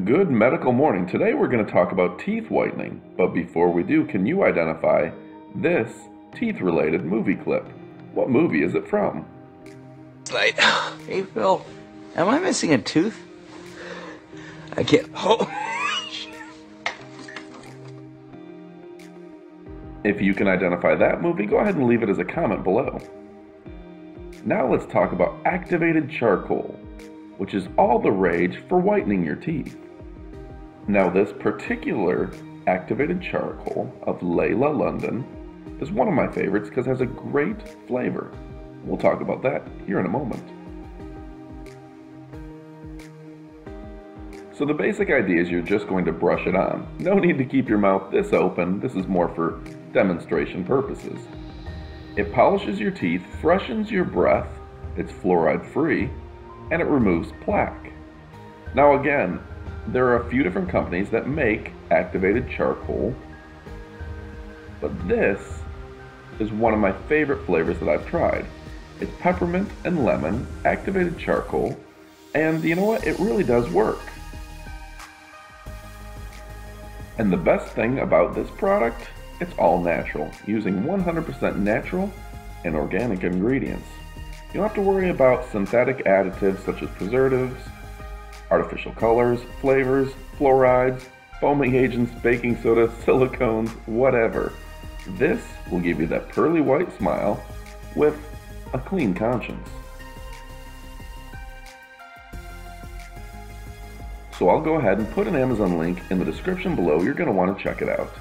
Good medical morning. Today we're going to talk about teeth whitening. But before we do, can you identify this teeth-related movie clip? What movie is it from? Right. Hey, Phil. Am I missing a tooth? I can't. Oh. If you can identify that movie, go ahead and leave it as a comment below. Now let's talk about activated charcoal, which is all the rage for whitening your teeth. Now this particular activated charcoal of Laila, London, is one of my favorites because it has a great flavor. We'll talk about that here in a moment. So the basic idea is you're just going to brush it on. No need to keep your mouth this open. This is more for demonstration purposes. It polishes your teeth, freshens your breath, it's fluoride free, and it removes plaque. Now again, there are a few different companies that make activated charcoal, but this is one of my favorite flavors that I've tried. It's peppermint and lemon activated charcoal, and you know what? It really does work. And the best thing about this product, it's all natural, using 100% natural and organic ingredients. You don't have to worry about synthetic additives such as preservatives, artificial colors, flavors, fluorides, foaming agents, baking soda, silicones, whatever. This will give you that pearly white smile with a clean conscience. So I'll go ahead and put an Amazon link in the description below. You're going to want to check it out.